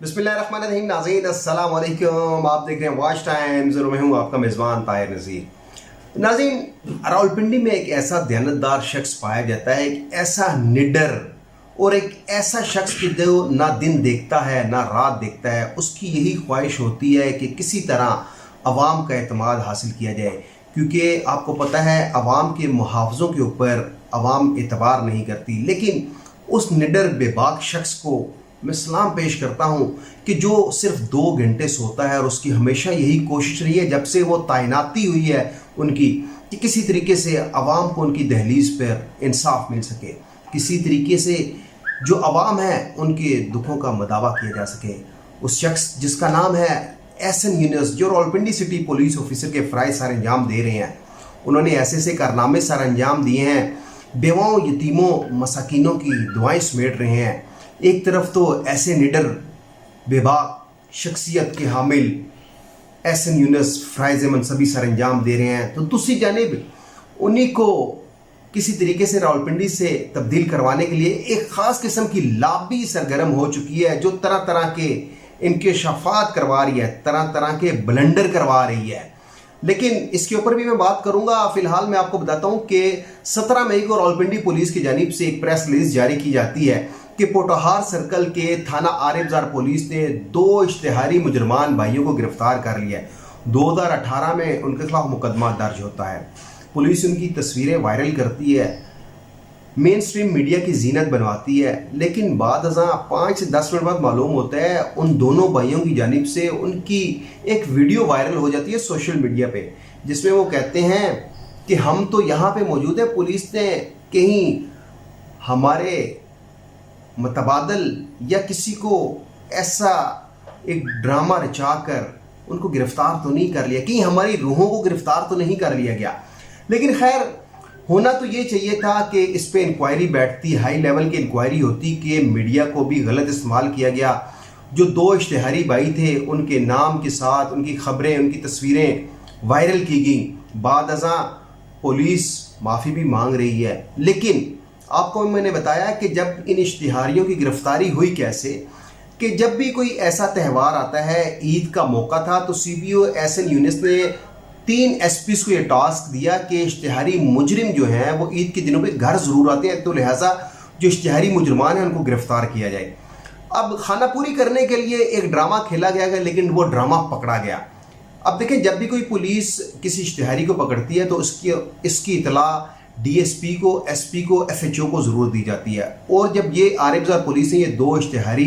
बिस्मिल्लाहिर्रहमानिर्रहीम। नाज़रीन अस्सलाम वालेकुम। आप देख रहे हैं वॉच टाइम्स और मैं हूँ आपका मेज़बान ताहिर नज़ीर। नाज़रीन, रावलपिंडी में एक ऐसा दयानतदार शख्स पाया जाता है, एक ऐसा निडर और एक ऐसा शख्स कि जो ना दिन देखता है ना रात देखता है। उसकी यही ख्वाहिश होती है कि किसी तरह अवाम का एतमाद हासिल किया जाए, क्योंकि आपको पता है अवाम के मुहावज़ों के ऊपर अवाम एतबार नहीं करती। लेकिन उस निडर बेबाक शख्स को मैं सलाम पेश करता हूँ कि जो सिर्फ 2 घंटे सोता है और उसकी हमेशा यही कोशिश रही है जब से वो तैनाती हुई है उनकी, कि किसी तरीके से अवाम को उनकी दहलीज पर इंसाफ मिल सके, किसी तरीके से जो अवाम है उनके दुखों का मदावा किया जा सके। उस शख्स जिसका नाम है एहसन यूनुस, जो रावलपिंडी सिटी पुलिस ऑफिसर के फ़राइज़ सर अंजाम दे रहे हैं, उन्होंने ऐसे कारनामे सर अंजाम दिए हैं, बेवाओं यतीमों मसाकीनों की दुआएं समेट रहे हैं। एक तरफ तो ऐसे निडर बेबाक शख्सियत के हामिल एहसन यूनुस फ़राइज़ मनसबी सर अंजाम दे रहे हैं, तो दूसरी जानिब उन्हीं को किसी तरीके से रावलपिंडी से तब्दील करवाने के लिए एक ख़ास किस्म की लॉबी सरगर्म हो चुकी है, जो तरह तरह के इंकशाफात करवा रही है, तरह तरह के ब्लंडर करवा रही है। लेकिन इसके ऊपर भी मैं बात करूंगा। फिलहाल मैं आपको बताता हूं कि 17 मई को रावलपिंडी पुलिस की जानिब से एक प्रेस रिलीज जारी की जाती है कि पोटोहार सर्कल के थाना आरिफजार पुलिस ने 2 इश्तिहारी मुजरमान भाइयों को गिरफ्तार कर लिया है। 2018 में उनके खिलाफ मुकदमा दर्ज होता है। पुलिस उनकी तस्वीरें वायरल करती है, मेन स्ट्रीम मीडिया की जीनत बनवाती है, लेकिन बाद 5 से 10 मिनट बाद मालूम होता है उन दोनों भाइयों की जानिब से उनकी एक वीडियो वायरल हो जाती है सोशल मीडिया पे, जिसमें वो कहते हैं कि हम तो यहाँ पे मौजूद है, पुलिस ने कहीं हमारे मतबादल या किसी को ऐसा एक ड्रामा रचा कर उनको गिरफ्तार तो नहीं कर लिया, कहीं हमारी रूहों को गिरफ्तार तो नहीं कर लिया गया। लेकिन खैर, होना तो ये चाहिए था कि इस पे इंक्वायरी बैठती, हाई लेवल की इंक्वायरी होती कि मीडिया को भी गलत इस्तेमाल किया गया। जो 2 इश्तिहारी भाई थे उनके नाम के साथ उनकी खबरें, उनकी तस्वीरें वायरल की गई। बाद अज़ां पुलिस माफ़ी भी मांग रही है। लेकिन आपको मैंने बताया कि जब इन इश्तिहारियों की गिरफ्तारी हुई कैसे, कि जब भी कोई ऐसा त्यौहार आता है, ईद का मौका था, तो CBO एहसन यूनुस ने 3 SPs को ये टास्क दिया कि इश्तिहारी मुजरिम जो हैं वो ईद के दिनों पे घर ज़रूर आते हैं, तो लिहाजा जो इश्तिहारी मुजरमान हैं उनको गिरफ्तार किया जाए। अब खाना पूरी करने के लिए एक ड्रामा खेला गया, लेकिन वो ड्रामा पकड़ा गया। अब देखें, जब भी कोई पुलिस किसी इश्तिहारी को पकड़ती है तो इसकी इतला DSP को, SP को, FHO को ज़रूर दी जाती है। और जब ये आरिफजार पुलिस ने ये 2 इश्तिहारी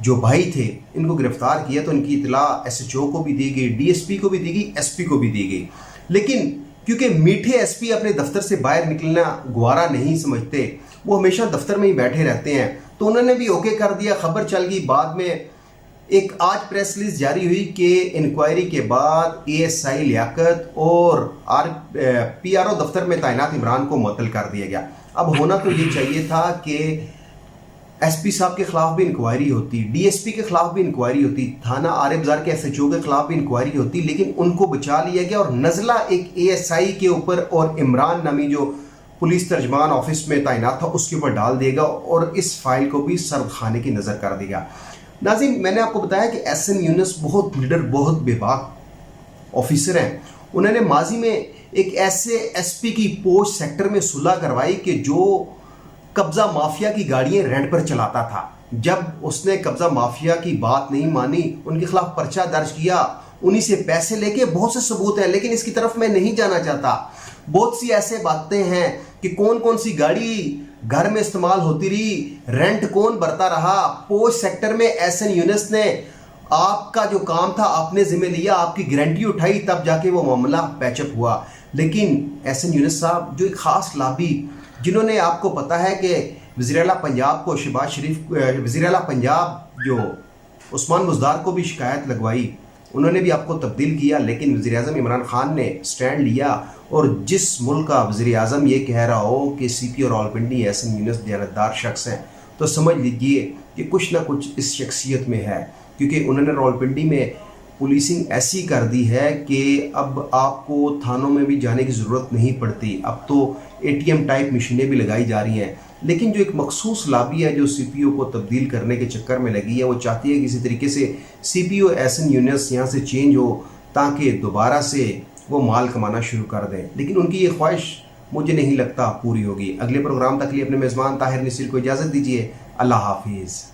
जो भाई थे इनको गिरफ्तार किया तो इनकी इतला SHO को भी दी गई, DSP को भी दी गई, SP को भी दी गई। लेकिन क्योंकि मीठे SP अपने दफ्तर से बाहर निकलना गवारा नहीं समझते, वो हमेशा दफ्तर में ही बैठे रहते हैं, तो उन्होंने भी ओके कर दिया। खबर चल गई। बाद में एक आज प्रेस रिलीज जारी हुई कि इंक्वायरी के बाद ASI लियाकत और PRO दफ्तर में तैनात इमरान को मुअत्तल कर दिया गया। अब होना तो ये चाहिए था कि SP साहब के खिलाफ भी इंक्वायरी होती, DSP के खिलाफ भी इंक्वायरी होती, थाना आरिफजार के SHO के खिलाफ भी इंक्वायरी होती, लेकिन उनको बचा लिया गया और नज़ला एक ASI के ऊपर और इमरान नामी जो पुलिस तर्जमान ऑफिस में तैनात था उसके ऊपर डाल देगा और इस फाइल को भी सर्द खाने की नज़र कर देगा। नाज़रीन, मैंने आपको बताया कि एहसन यूनुस बहुत निडर, बहुत बेबाक ऑफिसर हैं। उन्होंने माजी में एक ऐसे SP की पोस्ट सेक्टर में सुलह करवाई कि जो कब्ज़ा माफिया की गाड़ियाँ रेंट पर चलाता था। जब उसने कब्ज़ा माफिया की बात नहीं मानी, उनके खिलाफ पर्चा दर्ज किया, उन्हीं से पैसे लेके, बहुत से सबूत हैं, लेकिन इसकी तरफ मैं नहीं जाना चाहता। बहुत सी ऐसे बातें हैं कि कौन कौन सी गाड़ी घर में इस्तेमाल होती रही, रेंट कौन भरता रहा। पोस्ट सेक्टर में एहसन यूनुस ने आपका जो काम था आपने जिम्मे लिया, आपकी गारंटी उठाई, तब जाके वो मामला पैचअप हुआ। लेकिन एहसन यूनुस साहब जो एक ख़ास लाबी, जिन्होंने आपको पता है कि वज़ीर आला पंजाब को शहबाज शरीफ, वज़ीर आला पंजाब जो उस्मान बुज़दार को भी शिकायत लगवाई, उन्होंने भी आपको तब्दील किया, लेकिन वज़ीर आज़म इमरान खान ने स्टैंड लिया। और जिस मुल्क का वज़ीर आज़म ये कह रहा हो कि CP और रावलपिंडी एहसन यूनुस दयानतदार शख्स हैं, तो समझ लीजिए कि कुछ ना कुछ इस शख्सियत में है, क्योंकि उन्होंने रावलपिंडी में پولیسنگ ایسی کر دی ہے کہ اب آپ کو تھانوں میں بھی جانے کی ضرورت نہیں پڑتی. اب تو ATM ٹائپ مشینیں بھی لگائی جا رہی ہیں. لیکن جو ایک مخصوص لابی ہے جو CPO کو تبدیل کرنے کے چکر میں لگی ہے، وہ چاہتی ہے کسی طریقے سے CPO ایسن یونٹس یہاں سے چینج ہو تاکہ دوبارہ سے وہ مال کمانا شروع کر دیں. لیکن ان کی یہ خواہش مجھے نہیں لگتا پوری ہوگی. اگلے پروگرام تک لیے اپنے میزبان طاہر نصیر کو اجازت دیجیے. اللہ حافظ.